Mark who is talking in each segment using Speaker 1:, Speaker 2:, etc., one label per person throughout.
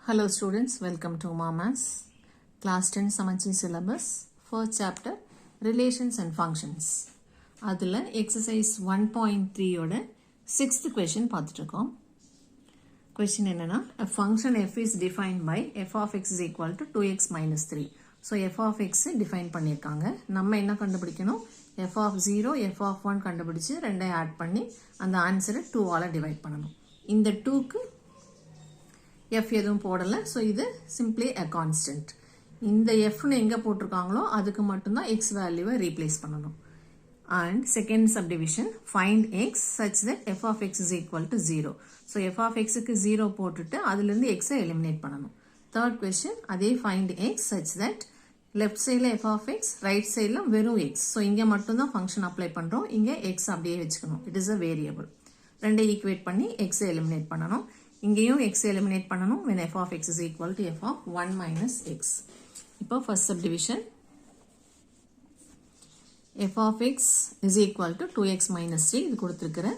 Speaker 1: Hello students, welcome to Mamas. Class 10 Samacheer syllabus. First chapter, Relations and Functions. அதில் exercise 1.3 ஓட 6th question பார்த்துட்டுருக்கோம். Question என்னன்னா, a function f is defined by f of x is equal to 2x minus 3. So f of x define பண்ணியிருக்காங்க. நம்ம என்ன கண்டுபிடிக்கணும்? f of 0, f of 1 கண்டுபிடிச்சு ரெண்டை add பண்ணி அந்த ஆன்சரை 2 ஆல டிவைட் பண்ணணும். இந்த 2க்கு f எதுவும் போடல, so இது simply a constant. இந்த f னு எங்க போட்டிருக்காங்களோ அதுக்கு மட்டும்தான் x வேல்யூவை ரீப்ளேஸ் பண்ணணும். And second subdivision, find x such that f of x is equal to 0. So f of x க்கு 0 போட்டுட்டு அதிலிருந்து x ஐ eliminate பண்ணணும். Third question, அதே find x such that left sideல f of x, right sideல வெறும் x. So இங்க மட்டும்தான் function apply பண்றோம், இங்க x அப்படியே வச்சுக்கணும். It is a variable. ரெண்டை equate பண்ணி x ஐ eliminate பண்ணணும். இங்கேயும் x eliminate பண்ணணும் when f of x is equal to f of 1 minus x. இப்போ first subdivision, f of x is equal to 2x minus 3 இது கொடுத்திருக்கிற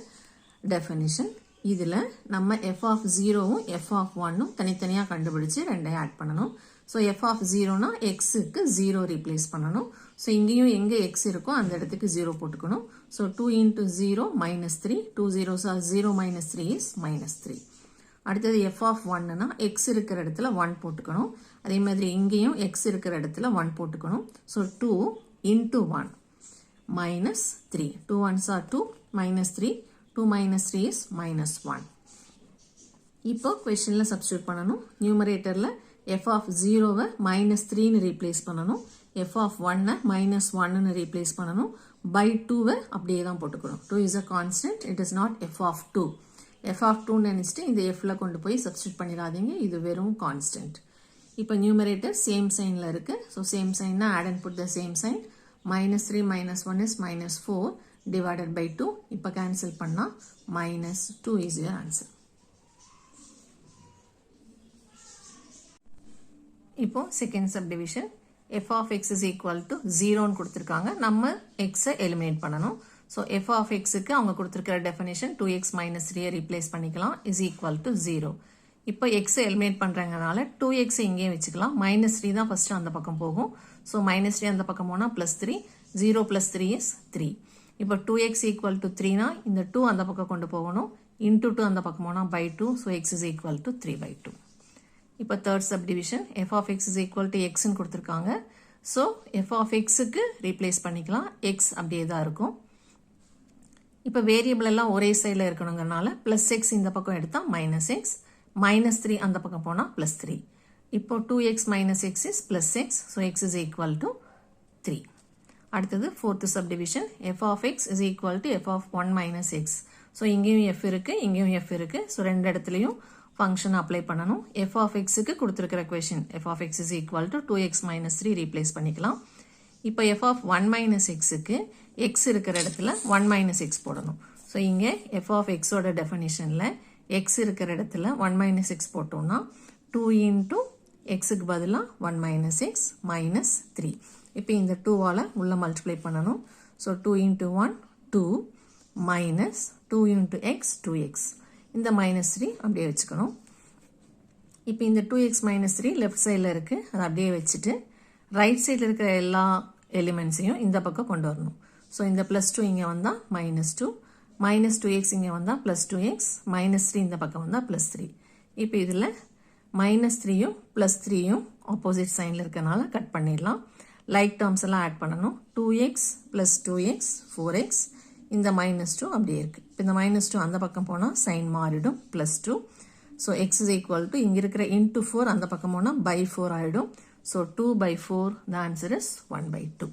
Speaker 1: definition. இதில் நம்ம f of 0வும் f of 1ம் தனித்தனியா கண்டுபிடிச்சு ரெண்டை ஆட் பண்ணணும். So f of 0னா xக்கு 0 replace பண்ணணும். So இங்கேயும் எங்க x இருக்கோ அந்த இடத்துக்கு 0 போட்டுக்கணும். So 2 into 0 minus 3, 2 zeros are 0 minus 3 is minus 3. அடுத்தது f of 1னா x இருக்கிற இடத்துல 1 போட்டுக்கணும். அதே மாதிரி இங்கேயும் x இருக்கிற இடத்துல 1 போட்டுக்கணும். So 2 into 1 minus 3. 2 ones are 2 minus 3. 2 minus 3 is minus 1. இப்போ questionல substitute பண்ணணும். Numeratorல f of 0வை minus 3னு replace பண்ணணும். f of 1னை minus 1னு replace பண்ணணும். By 2வை அப்படியே தான் போட்டுக்கணும். 2 is a constant. It is not f of 2. f of 2 நினைச்சிட்டு இந்த fல கொண்டு போய் substitute பண்ணிடாதீங்க, இது வெறும் constant. இப்போ numerator same signல இருக்கு. So same signனா add and put the same sign. Minus 3 minus 1 is minus 4 divided by 2. இப்போ cancel பண்ணா minus 2 is your answer. இப்போ second subdivision, f of x is equal to 0 னு கொடுத்திருக்காங்க. நம்ம x ஐ eliminate பண்ணணும். So f of x க்கு அவங்க கொடுத்திருக்கிற definition 2x minus 3 replace பண்ணிக்கலாம் is equal to 0. இப்போ x ஐ eliminate பண்றங்கனால 2x இங்கே வச்சுக்கலாம். minus 3 தான் first அந்த பக்கம் போகும். So minus 3 அந்த பக்கம் போனா plus 3. 0 plus 3 is 3. இப்போ 2x equal to 3 னா இந்த 2 அந்த பக்கம் கொண்டு போகணும். into 2 அந்த பக்கம் போனா by 2. So x is equal to 3 by 2. இப்போ third subdivision, f of x is equal to x னு கொடுத்திருக்காங்க. So f of x க்கு replace பண்ணிக்கலாம். x அப்படியே தான் இருக்கும். இப்போ வேரியபிள் எல்லாம் ஒரே சைடில் இருக்கணுங்கிறனால plus x இந்த பக்கம் எடுத்தா minus x, minus 3 அந்த பக்கம் போனா plus 3. இப்போ 2x minus x is plus x, so x is equal to 3. அடுத்தது fourth subdivision, f of x is equal to f of 1 minus x. So இங்கேயும் f இருக்கு, இங்கேயும் f இருக்கு. So ரெண்டு இடத்துலையும் function apply பண்ணணும். f of x க்கு கொடுத்திருக்கிற question, f of x is equal to 2x minus 3 replace பண்ணிக்கலாம். இப்போ f of 1 minus x க்கு x இருக்கிற இடத்துல 1 minus x போடணும். So இங்கே f of x ஓட definitionல x இருக்கிற இடத்துல 1 minus x போட்டோம்னா 2 into x க்கு பதிலா 1 minus x minus 3. இப்போ இந்த 2 ஆல உள்ள multiply பண்ணணும். So 2 into 1, 2 minus 2 into x, 2x. இந்த minus 3 அப்படியே வச்சுக்கணும். இப்போ இந்த 2x minus 3 left sideல இருக்கு, அதை அப்படியே வச்சுட்டு right sideல இருக்கிற எல்லா எலிமெண்ட்ஸையும் இந்த பக்கம் கொண்டு வரணும். ஸோ இந்த plus 2 இங்கே வந்தால் minus 2, minus 2x இங்கே வந்தால் plus 2x, minus 3 இந்த பக்கம் வந்தால் plus 3. இப்போ இதில் minus 3யும் plus 3யும் ஆப்போசிட் சைனில் இருக்கனால கட் பண்ணிடலாம். லைக் டேர்ம்ஸ் எல்லாம் ஆட் பண்ணணும். 2x plus 2x, 4x, இந்த minus 2 அப்படியே இருக்குது. இப்போ இந்த minus 2 அந்த பக்கம் போனால் சைன் மாறிடும், plus 2. So x is equal to இங்கே இருக்கிற into 4 அந்த பக்கம் போனால் by 4 ஆகிடும். So 2 by 4, the answer is 1 by 2.